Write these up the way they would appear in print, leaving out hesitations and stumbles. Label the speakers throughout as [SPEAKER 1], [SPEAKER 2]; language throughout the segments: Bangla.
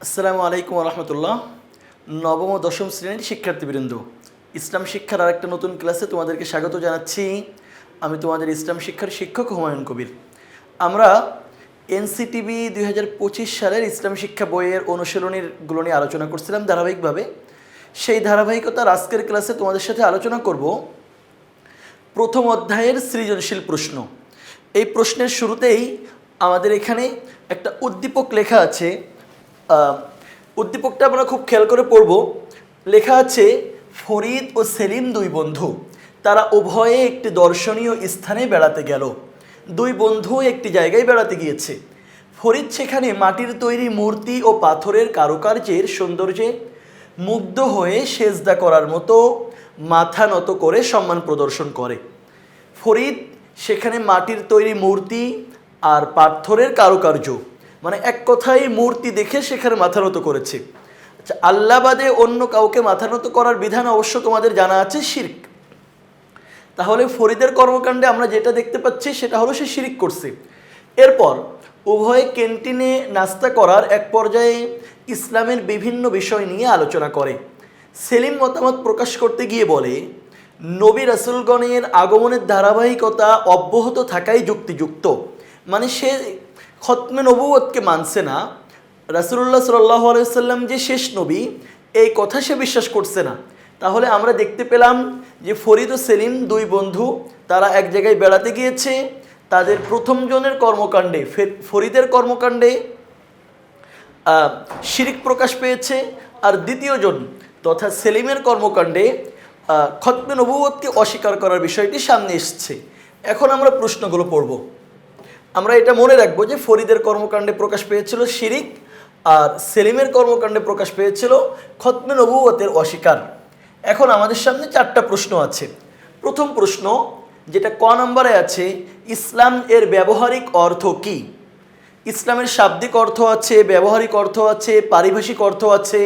[SPEAKER 1] আসসালামু আলাইকুম রহমতুল্লাহ। নবম ও দশম শ্রেণীর শিক্ষার্থীবৃন্দ, ইসলাম শিক্ষার আরেকটা নতুন ক্লাসে তোমাদেরকে স্বাগত জানাচ্ছি। আমি তোমাদের ইসলাম শিক্ষার শিক্ষক হুমায়ুন কবির। আমরা এনসিটিভি 2025 সালের ইসলাম শিক্ষা বইয়ের অনুশীলনীগুলো নিয়ে আলোচনা করছিলাম ধারাবাহিকভাবে। সেই ধারাবাহিকতার আজকের ক্লাসে তোমাদের সাথে আলোচনা করব প্রথম অধ্যায়ের সৃজনশীল প্রশ্ন। এই প্রশ্নের শুরুতেই আমাদের এখানে একটা উদ্দীপক লেখা আছে। উদ্দীপকটা আমরা খুব খেয়াল করে পড়ব। লেখা আছে, ফরিদ ও সেলিম দুই বন্ধু, তারা উভয়ে একটি দর্শনীয় স্থানে বেড়াতে গেল। দুই বন্ধু একটি জায়গায় বেড়াতে গিয়েছে। ফরিদ সেখানে মাটির তৈরি মূর্তি ও পাথরের কারুকার্যের সৌন্দর্যে মুগ্ধ হয়ে সেজদা করার মতো মাথা নত করে সম্মান প্রদর্শন করে। ফরিদ সেখানে মাটির তৈরি মূর্তি আর পাথরের কারুকার্য, মানে এক কথায় মূর্তি দেখে সেখানে মাথা নত করেছে। আচ্ছা, আল্লাহ বাদে অন্য কাউকে মাথা নত করার বিধান অবশ্য তোমাদের জানা আছে, শিরক। তাহলে ফরিদের কর্মকাণ্ডে আমরা যেটা দেখতে পাচ্ছি সেটা হলো সে শিরক করছে। এরপর উভয়ে ক্যান্টিনে নাস্তা করার এক পর্যায়ে ইসলামের বিভিন্ন বিষয় নিয়ে আলোচনা করে। সেলিম মতামত প্রকাশ করতে গিয়ে বলে, নবী রাসূলগণের আগমনের ধারাবাহিকতা অব্যাহত থাকাই যুক্তিযুক্ত। মানে সে খতমে নবুয়তকে মানছে না, রাসূলুল্লাহ সাল্লাল্লাহু আলাইহি ওয়াসাল্লাম যে শেষ নবী এই কথা সে বিশ্বাস করছে না। তাহলে আমরা দেখতে পেলাম যে ফরিদ ও সেলিম দুই বন্ধু, তারা এক জায়গায় বেড়াতে গিয়েছে। তাদের প্রথম জনের কর্মকাণ্ডে, ফরিদের কর্মকাণ্ডে শিরক প্রকাশ পেয়েছে, আর দ্বিতীয় জন তথা সেলিমের কর্মকাণ্ডে খতমে নবুয়তকে অস্বীকার করার বিষয়টি সামনে এসছে। এখন আমরা প্রশ্নগুলো পড়ব। আমরা এটা মনে রাখবো যে ফরিদের কর্মকাণ্ডে প্রকাশ পেয়েছিল শিরক, আর সেলিমের কর্মকাণ্ডে প্রকাশ পেয়েছিল খতমে নবুয়তের অস্বীকার। এখন আমাদের সামনে চারটা প্রশ্ন আছে। প্রথম প্রশ্ন, যেটা ক নম্বরে আছে, ইসলাম এর ব্যবহারিক অর্থ কি? ইসলামের শাব্দিক অর্থ আছে, ব্যবহারিক অর্থ আছে, পারিভাষিক অর্থ আছে।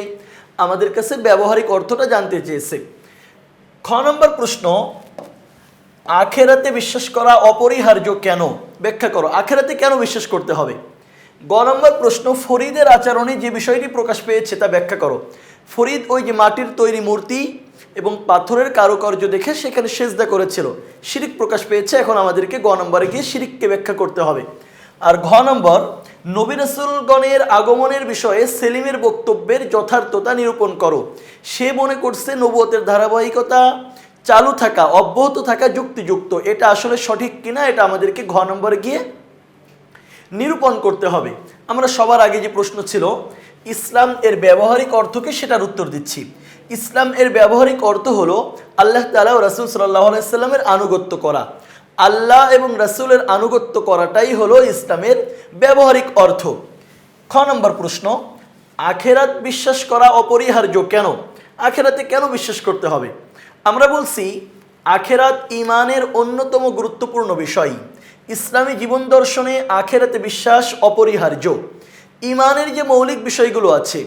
[SPEAKER 1] আমাদের কাছে ব্যবহারিক অর্থটা জানতে চেয়েছে। খ নম্বর প্রশ্ন, আখেরাতে বিশ্বাস করা অপরিহার্য কেন? ব্যাখ্যা করো, আখেরাতে কেন বিশ্বাস করতে হবে? গ নম্বর প্রশ্ন, ফরিদের আচরণে যে বিষয়টি প্রকাশ পেয়েছে তা ব্যাখ্যা করো। ফরিদ ওই যে মাটির তৈরি মূর্তি এবং পাথরের কারুকার্য দেখে সেখানে সেজদা করেছিল, শিরক প্রকাশ পেয়েছে। এখন আমাদেরকে গ নম্বরে গিয়ে শিরককে ব্যাখ্যা করতে হবে। আর ঘ নম্বর, নবী রাসূলগণের আগমনের বিষয়ে সেলিমের বক্তব্যের যথার্থতা নিরূপণ করো। সে মনে করছে নবুয়তের ধারাবাহিকতা চালু থাকা, অব্যাহত থাকা যুক্তিযুক্ত। এটা আসলে সঠিক কিনা এটা আমাদেরকে ঘ নম্বরে গিয়ে নিরূপণ করতে হবে। আমরা সবার আগে যে প্রশ্ন ছিল ইসলাম এর ব্যবহারিক অর্থ কি, সেটার উত্তর দিচ্ছি। ইসলাম এর ব্যবহারিক অর্থ হলো আল্লাহ তাআলা ও রাসূল সাল্লাল্লাহু আলাইহি সাল্লামের আনুগত্য করা। আল্লাহ এবং রাসূলের আনুগত্য করাটাই হলো ইসলামের ব্যবহারিক অর্থ। খ নম্বর প্রশ্ন, আখেরাত বিশ্বাস করা অপরিহার্য কেন? আখেরাতে কেন বিশ্বাস করতে হবে? আমরা বলছি আখেরাত ঈমানের অন্যতম গুরুত্বপূর্ণ বিষয়। ইসলামী জীবন দর্শনে আখেরাতে বিশ্বাস অপরিহার্য। ঈমানের যে মৌলিক বিষয়গুলো আছে,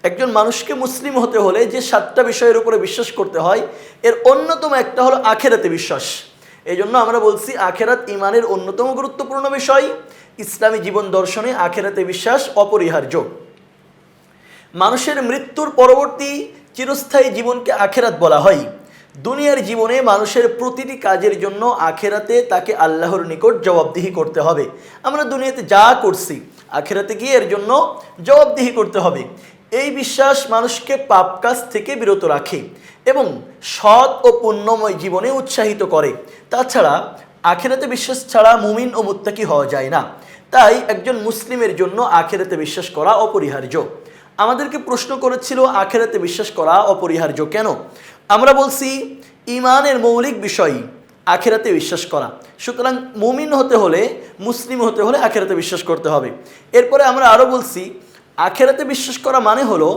[SPEAKER 1] একজন মানুষকে মুসলিম হতে হলে যে 7টা বিষয়ের উপরে বিশ্বাস করতে হয়, এর অন্যতম একটা হলো আখেরাতে বিশ্বাস। এই জন্য আমরা বলছি আখেরাত ঈমানের অন্যতম গুরুত্বপূর্ণ বিষয়। ইসলামী জীবন দর্শনে আখেরাতে বিশ্বাস অপরিহার্য। মানুষের মৃত্যুর পরবর্তী চিরস্থায়ী জীবনকে আখেরাত বলা হয়। দুনিয়ার জীবনে মানুষের প্রতিটি কাজের জন্য আখেরাতে তাকে আল্লাহর নিকট জবাবদিহি করতে হবে। আমরা দুনিয়াতে যা করছি আখেরাতে গিয়ে এর জন্য জবাবদিহি করতে হবে। এই বিশ্বাস মানুষকে পাপ কাজ থেকে বিরত রাখে এবং সৎ ও পুণ্যময় জীবনে উৎসাহিত করে। তাছাড়া আখেরাতে বিশ্বাস ছাড়া মুমিন ও মুত্তাকি হওয়া যায় না। তাই একজন মুসলিমের জন্য আখেরাতে বিশ্বাস করা অপরিহার্য। আমাদেরকে প্রশ্ন করেছিল আখেরাতে বিশ্বাস করা অপরিহার্য কেন? আমরা বলছি ঈমানের মৌলিক বিষয় আখেরাতে বিশ্বাস করা। সুতরাং মুমিন হতে হলে, মুসলিম হতে হলে আখেরাতে বিশ্বাস করতে হবে। এরপরে আমরা আরও বলছি আখেরাতে বিশ্বাস করা মানে হলো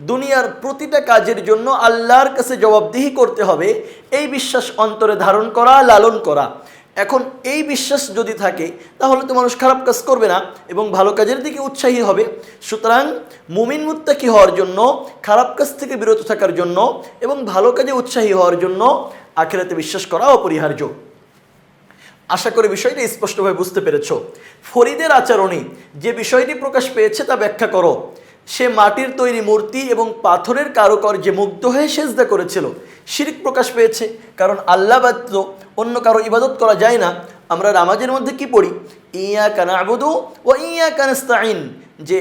[SPEAKER 1] দুনিয়ার প্রতিটা কাজের জন্য আল্লাহর কাছে জবাবদিহি করতে হবে। এই বিশ্বাস অন্তরে ধারণ করা, লালন করা। এখন এই বিশ্বাস যদি থাকে তাহলে তো মানুষ খারাপ কাজ করবে না এবং ভালো কাজের দিকে উৎসাহী হবে। সুতরাং মুমিন মুত্তাকি হওয়ার জন্য, খারাপ কাজ থেকে বিরত থাকার জন্য এবং ভালো কাজে উৎসাহী হওয়ার জন্য আখিরাতে বিশ্বাস করা অপরিহার্য। আশা করি বিষয়টি স্পষ্টভাবে বুঝতে পেরেছ। ফরিদের আচরণে যে বিষয়টি প্রকাশ পেয়েছে তা ব্যাখ্যা করো। সে মাটির তৈরি মূর্তি এবং পাথরের কারুকার্যে মুগ্ধ হয়ে সেজদা করেছিল। শিরক প্রকাশ পেয়েছে, কারণ আল্লাহ ব্যতীত অন্য কারো ইবাদত করা যায় না। আমরা নামাজের মধ্যে কি পড়ি? ইয়াকা না'বুদু ওয়া ইয়াকা নাস্তাঈন, যে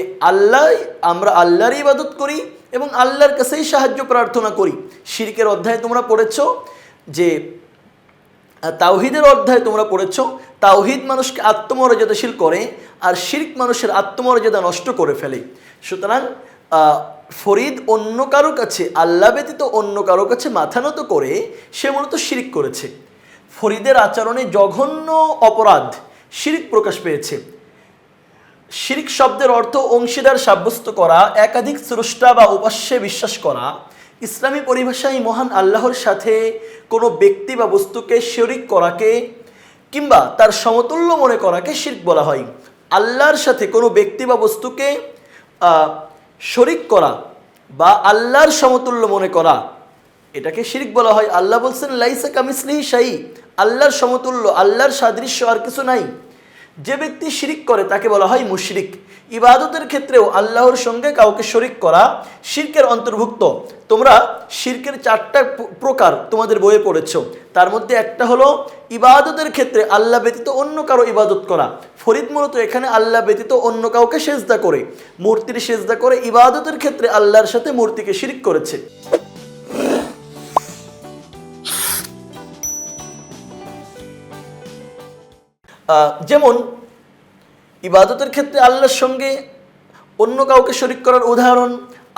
[SPEAKER 1] আমরা আল্লাহর ইবাদত করি এবং আল্লাহর কাছেই সাহায্য প্রার্থনা করি। শিরকের অধ্যায়ে তোমরা পড়েছো যে তাওহীদের অধ্যায়ে তোমরা পড়েছো, তাওহীদ মানুষকে আত্মমর্যাদাশীল করে আর শিরক মানুষের আত্মমর্যাদা নষ্ট করে ফেলে। সুতরাং ফরিদ অন্য কারো কাছে, আল্লাহ ব্যতীত অন্য কারো কাছে মাথা নত করে সে মূলত শিরক করেছে। ফরিদের আচরণে জঘন্য অপরাধ শিরক প্রকাশ পেয়েছে। শিরক শব্দের অর্থ অংশীদার সাব্যস্ত করা, একাধিক স্রষ্টা বা উপাস্যে বিশ্বাস করা। ইসলামী পরিভাষায় মহান আল্লাহর সাথে কোনো ব্যক্তি বা বস্তুকে শরিক করাকে কিংবা তার সমতুল্য মনে করাকে শিরক বলা হয়। আল্লাহর সাথে কোনো ব্যক্তি বা বস্তুকে শরিক করা বা আল্লাহর সমতুল্য মনে করা, এটাকে শিরক বলা হয়। আল্লাহ বলছেন লাইসা কামিসলিহি শাই, আল্লাহর সমতুল্য, আল্লাহর সাদৃশ্য আর কিছু নাই। যে ব্যক্তি শিরক করে তাকে বলা হয় মুশরিক। ইবাদতের ক্ষেত্রেও আল্লাহর সঙ্গে কাউকে শরিক করা শিরকের অন্তর্ভুক্ত। তোমরা শিরকের 4টা প্রকার তোমাদের বইয়ে পড়েছ, তার মধ্যে একটা হলো ইবাদতের ক্ষেত্রে আল্লাহ ব্যতীত অন্য কারো ইবাদত করা। ফরিদ মূলত এখানে আল্লাহ ব্যতীত অন্য কাউকে সেজদা করে, মূর্তির সেজদা করে ইবাদতের ক্ষেত্রে আল্লাহর সাথে মূর্তিকে শিরক করেছে। যেমন ইবাদতের ক্ষেত্রে আল্লাহর সঙ্গে অন্য কাউকে শরিক করার উদাহরণ,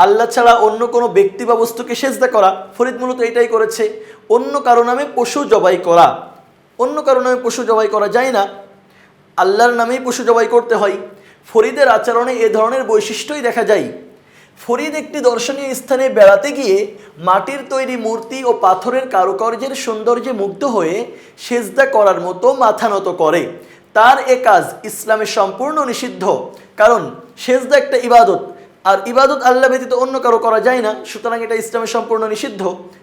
[SPEAKER 1] আল্লাহ ছাড়া অন্য কোনো ব্যক্তি বা বস্তুকে সেজদা করা। ফরিদ মূলত এটাই করেছে। অন্য কারো নামে পশু জবাই করা, অন্য কারো নামে পশু জবাই করা যায় না, আল্লাহর নামেই পশু জবাই করতে হয়। ফরিদের আচরণে এ ধরনের বৈশিষ্ট্যই দেখা যায়। ফরিদ একটি দর্শনীয় স্থানে বেড়াতে গিয়ে মাটির তৈরি মূর্তি ও পাথরের কারুকার্যের সৌন্দর্যে মুগ্ধ হয়ে সেজদা করার মতো মাথা নত করে। তার এ কাজ ইসলামে সম্পূর্ণ নিষিদ্ধ, কারণ সেজদা একটা ইবাদত, আর ইবাদত আল্লাহ ব্যতীত অন্য কারো করা যায় না। সুতরাং এটা ইসলামে সম্পূর্ণ নিষিদ্ধ,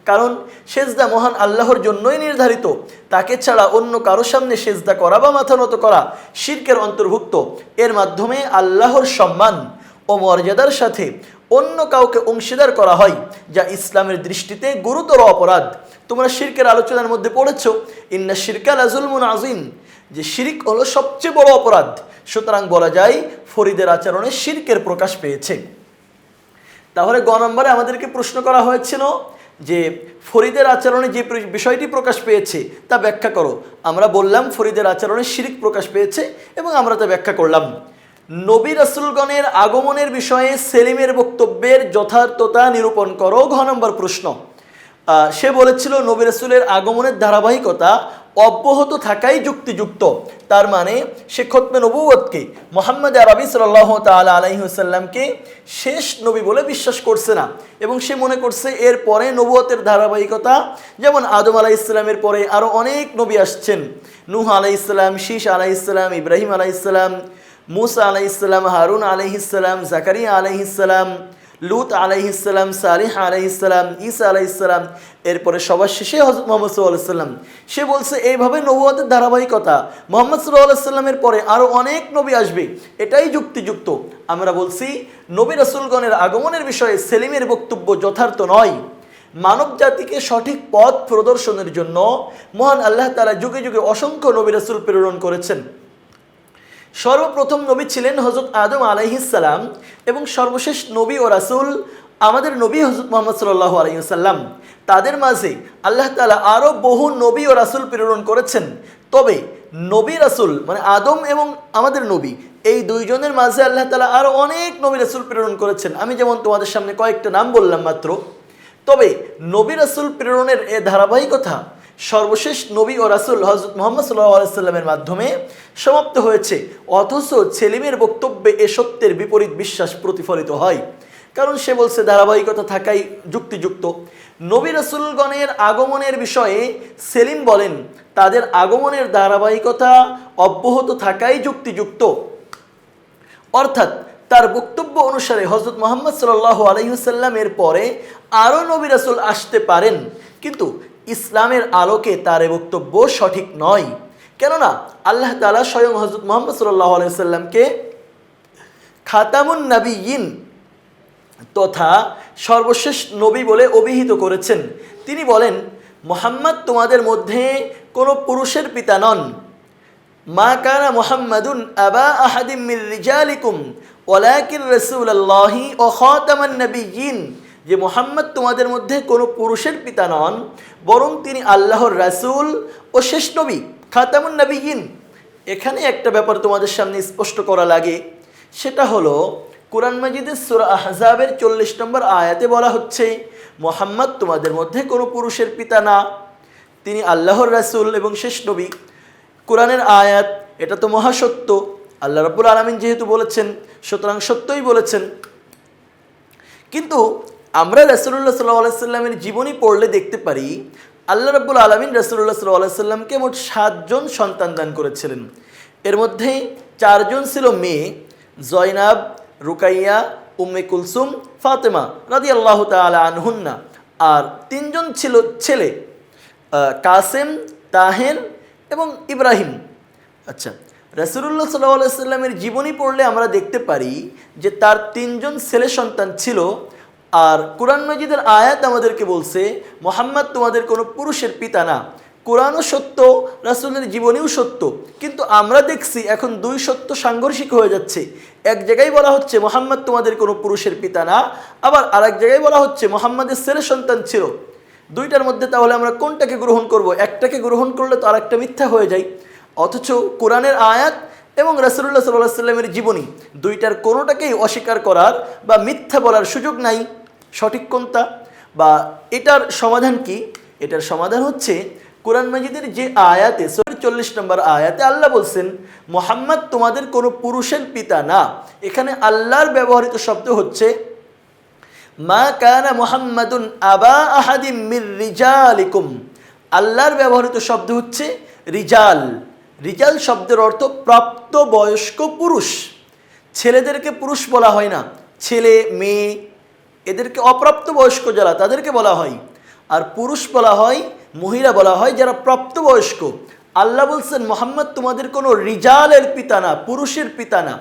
[SPEAKER 1] কারণ সেজদা মহান আল্লাহর জন্যই নির্ধারিত। তাকে ছাড়া অন্য কারো সামনে সেজদা করা বা মাথা নত করা শিরকের অন্তর্ভুক্ত। এর মাধ্যমে আল্লাহর সম্মান ও মর্যাদার সাথে অন্য কাউকে অংশীদার করা হয়, যা ইসলামের দৃষ্টিতে গুরুতর অপরাধ। তোমরা শিরকের আলোচনার মধ্যে পড়েছো ইন্না শিরকা লাযুলমুন আযীম, যে শিরক হলো সবচেয়ে বড় অপরাধ। সুতরাং বলা যায় ফরিদের আচরণে শিরকের প্রকাশ পেয়েছে। তাহলে গ নম্বরে আমাদেরকে প্রশ্ন করা হয়েছিল যে ফরিদের আচরণে যে বিষয়টি প্রকাশ পেয়েছে তা ব্যাখ্যা করো। আমরা বললাম ফরিদের আচরণে শিরক প্রকাশ পেয়েছে এবং আমরা তা ব্যাখ্যা করলাম। নবী রাসূলগণের আগমনের বিষয়ে সেলিমের বক্তব্যের যথার্থতা নিরূপণ করো। ঘ নম্বর প্রশ্ন। সে বলেছিল নবী রাসূলের আগমনের ধারাবাহিকতা অব্যাহত থাকাই যুক্তিযুক্ত। তার মানে সে খতমে নবুয়তকে মুহাম্মদ আরবি সাল্লাল্লাহু তাআলা আলাইহি ওয়াসাল্লামকে শেষ নবী বলে বিশ্বাস করছে না, এবং সে মনে করছে এর পরে নবুয়তের ধারাবাহিকতা, যেমন আদম আলাইহিস সালামের পরে আরও অনেক নবী আসছেন, নূহ আলাইহিস সালাম, শীশ আলাইহিস সালাম, ইব্রাহিম আলাইহিস সালাম, মুসা আলাইহিস সালাম, হারুন আলাইহিস সালাম, জাকারিয়া আলাইহিস সালাম, লুত আলাইহিস সালাম, সালিহ আলাইহিস সালাম, ঈসা আলাইহিস সালাম, এরপরে সবার শেষে হযরত মুহাম্মদ সাল্লাল্লাহু আলাইহি সাল্লাম। সে বলছে এইভাবে নবুয়তের ধারাবাহিকতা, মুহাম্মদ সাল্লাল্লাহু আলাইহি সাল্লামের পরে আরও অনেক নবী আসবে, এটাই যুক্তিযুক্ত। আমরা বলছি নবী রাসূলগণের আগমনের বিষয়ে সেলিমের বক্তব্য যথার্থ নয়। মানব জাতিকে সঠিক পথ প্রদর্শনের জন্য মহান আল্লাহ তাআলা যুগে যুগে অসংখ্য নবী রাসূল প্রেরণ করেছেন। সর্বপ্রথম নবী ছিলেন হযরত আদম আলাইহিস সালাম, এবং সর্বশেষ নবী ও রাসূল আমাদের নবী হযরত মুহাম্মদ সাল্লাল্লাহু আলাইহি ওয়াসাল্লাম। তাদের মাঝে আল্লাহ তাআলা আরও বহু নবী ও রাসূল প্রেরণ করেছেন। তবে নবী রাসূল মানে আদম এবং আমাদের নবী, এই দুইজনের মাঝে আল্লাহ তাআলা আরও অনেক নবী রাসূল প্রেরণ করেছেন। আমি যেমন তোমাদের সামনে কয়েকটা নাম বললাম মাত্র। তবে নবী রাসূল প্রেরণের এ ধারাবাহিকতা সর্বশেষ নবী ও রাসূল হযরত মুহাম্মদ সাল্লাল্লাহু আলাইহি সাল্লামের মাধ্যমে সমাপ্ত হয়েছে, অথচ সেলিমের বক্তব্যে এ সত্যের বিপরীত বিশ্বাস প্রতিফলিত হয়, কারণ সে বলছে ধারাবাহিকতা থাকাই যুক্তিযুক্ত। নবী রাসূলগণের আগমনের বিষয়ে সেলিম বলেন তাদের আগমনের ধারাবাহিকতা অব্যাহত থাকাই যুক্তিযুক্ত, অর্থাৎ তার বক্তব্য অনুসারে হযরত মুহাম্মদ সাল্লাল্লাহু আলাইহি ওয়াসাল্লামের পরে আরও নবী রাসূল আসতে পারেন, কিন্তু ইসলামের আলোকে তার এই বক্তব্য সঠিক নয়। কেননা আল্লাহ তাআলা স্বয়ং হযরত মুহাম্মদ সাল্লাল্লাহু আলাইহি ওয়াসাল্লামকে খাতামুন নবিয়্যিন তথা সর্বশেষ নবী বলে অভিহিত করেছেন। তিনি বলেন, মুহাম্মদ তোমাদের মধ্যে কোনো পুরুষের পিতা নন। মা কানা মুহাম্মাদুন আবা আহাদিম মির রিজালিকুম ওয়ালাকিন রাসূলুল্লাহি ওয়া খাতামান নাবিয়্যিন, যে মুহাম্মদ তোমাদের মধ্যে কোনো পুরুষের পিতা নন, বরং তিনি আল্লাহর রাসূল ও শেষ নবী, খাতামুন নাবিয়্যিন। এখানে একটা ব্যাপার তোমাদের সামনে স্পষ্ট করা লাগে, সেটা হলো কোরআন মাজিদের সূরা আহজাবের 40 নম্বর আয়াতে বলা হচ্ছে, মুহাম্মদ তোমাদের মধ্যে কোনো পুরুষের পিতা না, তিনি আল্লাহর রাসূল এবং শেষ নবী। কোরআনের আয়াত, এটা তো মহাসত্য, আল্লাহ রাব্বুল আলামিন যেহেতু বলেছেন, সুতরাং সত্যই বলেছেন। কিন্তু আমরা রাসূলুল্লাহ সাল্লাল্লাহু আলাইহি সাল্লামের জীবনী পড়লে দেখতে পারি, আল্লাহ রাব্বুল আলামিন রাসূলুল্লাহ সাল্লাল্লাহু আলাইহি সাল্লামকে মোট 7 জন সন্তান দান করেছিলেন। এর মধ্যে 4 জন ছিল মেয়ে, জয়নাব, রুকাইয়া, উম্মে কুলসুম, ফাতেমা রাদিয়াল্লাহু তাআলা আনহুন্না। আর 3 জন ছিল ছেলে, কাসেম, তাহের এবং ইব্রাহিম। আচ্ছা, রাসূলুল্লাহ সাল্লাল্লাহু আলাইহি সাল্লামের জীবনী পড়লে আমরা দেখতে পারি যে তার 3 জন ছেলে সন্তান ছিল। আর কোরআন মাজিদের আয়াত আমাদেরকে বলছে, মুহাম্মদ তোমাদের কোনো পুরুষের পিতা না। কোরআনও সত্য, রাসূলের জীবনীও সত্য, কিন্তু আমরা দেখছি এখন 2 সত্য সাংঘর্ষিক হয়ে যাচ্ছে। এক জায়গায় বলা হচ্ছে মুহাম্মদ তোমাদের কোনো পুরুষের পিতা না, আবার আরেক জায়গায় বলা হচ্ছে মুহাম্মাদের ছেলে সন্তান ছিল। দুইটার মধ্যে তাহলে আমরা কোনটাকে গ্রহণ করব? একটাকে গ্রহণ করলে তো আরেকটা মিথ্যা হয়ে যায়। অথচ কোরআনের আয়াত এবং রাসূলুল্লাহ সাল্লাল্লাহু আলাইহি সাল্লামের জীবনী, দুইটার কোনোটাকেই অস্বীকার করার বা মিথ্যা বলার সুযোগ নাই। সঠিক কোনটা বা এটার সমাধান কি? এটার সমাধান হচ্ছে কোরআন মাজিদের যে আয়াতে, 40 নম্বর আয়াতে আল্লাহ বলছেন, মুহাম্মদ তোমাদের কোনো পুরুষের পিতা না। এখানে আল্লাহর ব্যবহৃত শব্দ হচ্ছে মা কানা মুহাম্মাদুন আবা আহাদিম মির রিজালিকুম। আল্লাহর ব্যবহৃত শব্দ হচ্ছে রিজাল। রিজাল শব্দের অর্থ প্রাপ্ত বয়স্ক পুরুষ। ছেলেদেরকে পুরুষ বলা হয় না, ছেলে মেয়ে এদেরকে অপ্রাপ্ত বয়স্ক যারা, তাদেরকে বলা হয়। আর পুরুষ বলা হয়, মহিলা বলা হয় যারা প্রাপ্তবয়স্ক। আল্লাহ বলছেন মুহাম্মদ তোমাদের কোনো রিজালের পিতা না, পুরুষের পিতা না।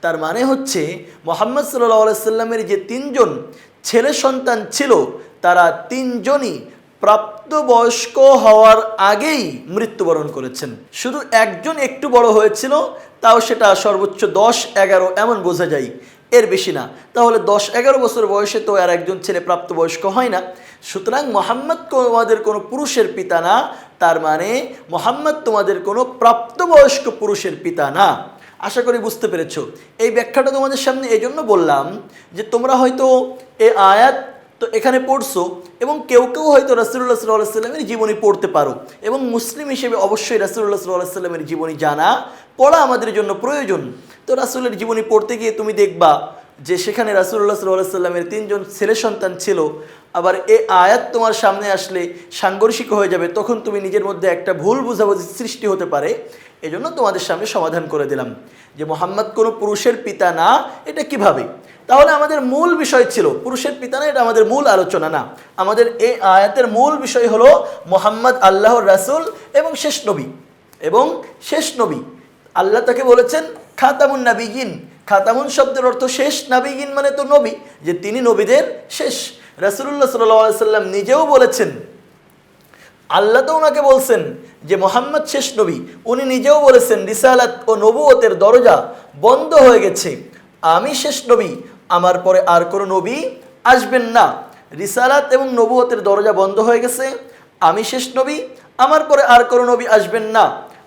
[SPEAKER 1] তার মানে হচ্ছে মুহাম্মদ সাল্লাল্লাহু আলাইহি সাল্লামের যে 3 জন ছেলে সন্তান ছিল, তারা 3 জনই প্রাপ্তবয়স্ক হওয়ার আগেই মৃত্যুবরণ করেছেন। শুধু একজন একটু বড় হয়েছিল, তাও সেটা সর্বোচ্চ 10-11 এমন বোঝা যায়, এর বেশি না। তাহলে 10-11 বছর বয়সে তো আর একজন ছেলে প্রাপ্তবয়স্ক হয় না। সুতরাং মুহাম্মদ তোমাদের কোনো পুরুষের পিতা না, তার মানে মুহাম্মদ তোমাদের কোনো প্রাপ্তবয়স্ক পুরুষের পিতা না। আশা করি বুঝতে পেরেছ। এই ব্যাখ্যাটা তোমাদের সামনে এই জন্য বললাম যে তোমরা হয়তো এই আয়াত তো এখানে পড়ছো, এবং কেউ কেউ হয়তো রাসূলুল্লাহ সাল্লাল্লাহু আলাইহি সাল্লামের জীবনী পড়তে পারো, এবং মুসলিম হিসেবে অবশ্যই রাসূলুল্লাহ সাল্লাল্লাহু আলাইহি সাল্লামের জীবনী জানা, পড়া আমাদের জন্য প্রয়োজন। তো রাসূলের জীবনী পড়তে গিয়ে তুমি দেখবা যে সেখানে রাসূলুল্লাহ সাল্লাল্লাহু আলাইহি সাল্লামের 3 জন ছেলে সন্তান ছিল। আবার এই আয়াত তোমার সামনে আসলে সাংঘর্ষিক হয়ে যাবে, তখন তুমি নিজের মধ্যে একটা ভুল বোঝাবুঝি সৃষ্টি হতে পারে। এজন্য তোমাদের সামনে সমাধান করে দিলাম যে মুহাম্মদ কোনো পুরুষের পিতা না। এটা কিভাবে? তাহলে আমাদের মূল বিষয় ছিল পুরুষের পিতা না, এটা আমাদের মূল আলোচনা না। আমাদের এই আয়াতের মূল বিষয় হলো মুহাম্মদ আল্লাহর রাসূল এবং শেষ নবী। এবং শেষ নবী আল্লাহ তাকে বলেছেন খাতামুন নাবিয়্যিন। খাতামুন শব্দের অর্থ শেষ, নাবিয়্যিন মানে তো নবী, যে তিনি নবীদের শেষ। রাসূলুল্লাহ সাল্লাল্লাহু আলাইহি সাল্লাম নিজেও বলেছেন, আল্লাহ তো ওনাকে বলছেন যে মুহাম্মদ শেষ নবী। উনি নিজেও বলেছেন রিসালাত ও নবুয়তের দরজা বন্ধ হয়ে গেছে, আমি শেষ নবী, আমার পরে আর কোনো নবী আসবেন না। রিসালাত এবং নবুয়তের দরজা বন্ধ হয়ে গেছে, আমি শেষ নবী, আমার পরে আর কোনো নবী আসবেন না।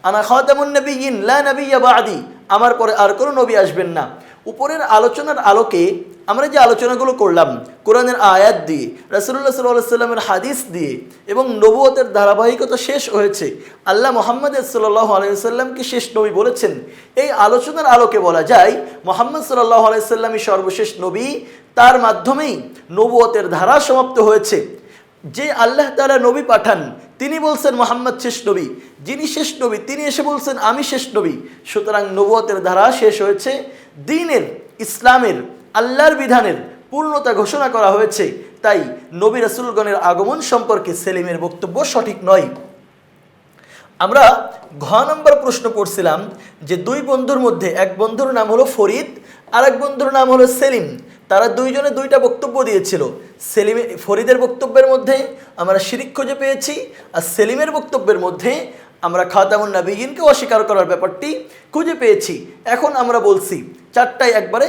[SPEAKER 1] আনা খাতামুন নাবিয়্যিন লা নাবিয়্যা বা'দি, আমার পরে আর কোনো নবী আসবেন না। উপরের আলোচনার আলোকে আমরা যে আলোচনাগুলো করলাম, কোরআনের আয়াত দিয়ে, রাসূলুল্লাহ সাল্লাল্লাহু আলাইহি সাল্লামের হাদিস দিয়ে, এবং নবুয়তের ধারাবাহিকতা শেষ হয়েছে, আল্লাহ মুহাম্মদ সাল্লাল্লাহু আলাইহি সাল্লামকে শেষ নবী বলেছেন। এই আলোচনার আলোকে বলা যায় মুহাম্মদ সাল্লাল্লাহু আলাইহি সাল্লামই সর্বশেষ নবী, তার মাধ্যমেই নবুয়তের ধারা সমাপ্ত হয়েছে। যে আল্লাহ তাআলা নবী পাঠান তিনি বলছেন মুহাম্মদ শেষ নবী, যিনি শেষ নবী তিনি এসে বলছেন আমি শেষ নবী। সুতরাং নবুয়তের ধারা শেষ হয়েছে, দ্বীনের, ইসলামের, আল্লাহর বিধানের পূর্ণতা ঘোষণা করা হয়েছে। তাই নবী রাসূলগণের আগমন সম্পর্কে সেলিমের বক্তব্য সঠিক নয়। আমরা ঘ নম্বর প্রশ্ন পড়ছিলাম যে 2 বন্ধুর মধ্যে এক বন্ধুর নাম হলো ফরিদ, আর এক বন্ধুর নাম হলো সেলিম। তারা দুইজনে দুইটা বক্তব্য দিয়েছিল। ফরিদের বক্তব্যের মধ্যে আমরা শিরিক খুঁজে পেয়েছি, আর সেলিমের বক্তব্যের মধ্যে আমরা খাতামুন নবিয়্যিনকে অস্বীকার করার ব্যাপারটি খুঁজে পেয়েছি। এখন আমরা বলছি চারটায় একবারে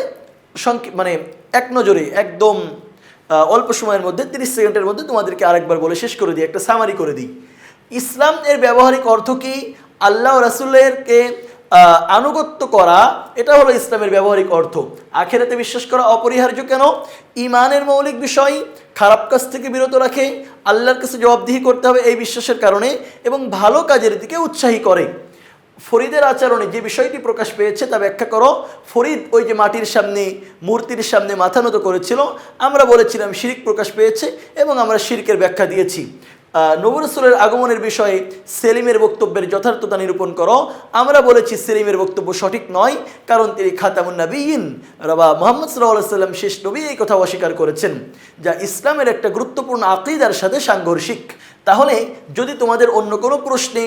[SPEAKER 1] মানে এক নজরে একদম অল্প সময়ের মধ্যে 30 সেকেন্ডের মধ্যে তোমাদেরকে আরেকবার বলে শেষ করে দিই, একটা সামারি করে দিই। ইসলাম এর ব্যবহারিক অর্থ কি? আল্লাহ রাসূলেরকে আনুগত্য করা, এটা হলো ইসলামের ব্যবহারিক অর্থ। আখিরাতে বিশ্বাস করা অপরিহার্য কেন? ঈমানের মৌলিক বিষয়, খারাপ কাজ থেকে বিরত রাখে, আল্লাহর কাছে জবাবদিহি করতে হবে এই বিশ্বাসের কারণে, এবং ভালো কাজের দিকে উৎসাহী করে। ফরিদের আচরণে যে বিষয়টি প্রকাশ পেয়েছে তা ব্যাখ্যা করো। ফরিদ ওই যে মাটির সামনে, মূর্তির সামনে মাথা নত করেছিল, আমরা বলেছিলাম শিরিক প্রকাশ পেয়েছে এবং আমরা শিরকের ব্যাখ্যা দিয়েছি। নবী রাসূলের আগমনের বিষয়ে সেলিমের বক্তব্যের যথার্থতা নিরূপণ করো, আমরা বলেছি সেলিমের বক্তব্য সঠিক নয়, কারণ তিনি খাতামুন নবিয়্যিন বা মুহাম্মদ সাল্লাল্লাহু আলাইহি ওয়াসাল্লাম শেষ নবী, এই কথা অস্বীকার করেছেন, যা ইসলামের একটা গুরুত্বপূর্ণ আকীদার সাথে সাংঘর্ষিক। তাহলে যদি তোমাদের অন্য কোনো প্রশ্নে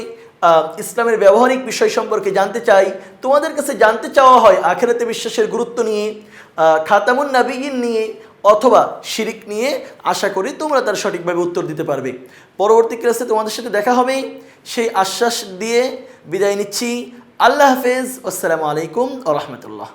[SPEAKER 1] ইসলামের ব্যবহারিক বিষয় সম্পর্কে জানতে চাই, তোমাদের কাছে জানতে চাওয়া হয় আখিরাতে বিশ্বাসের গুরুত্ব নিয়ে, খাতামুন নবিয়্যিন নিয়ে অথবা শিরিক নিয়ে, আশা করি তোমরা তার সঠিকভাবে উত্তর দিতে পারবে। পরবর্তী ক্লাসে তোমাদের সাথে দেখা হবে, সেই আশ্বাস দিয়ে বিদায় নিচ্ছি। আল্লাহ হাফেজ। আসসালামু আলাইকুম ওয়া রাহমাতুল্লাহ।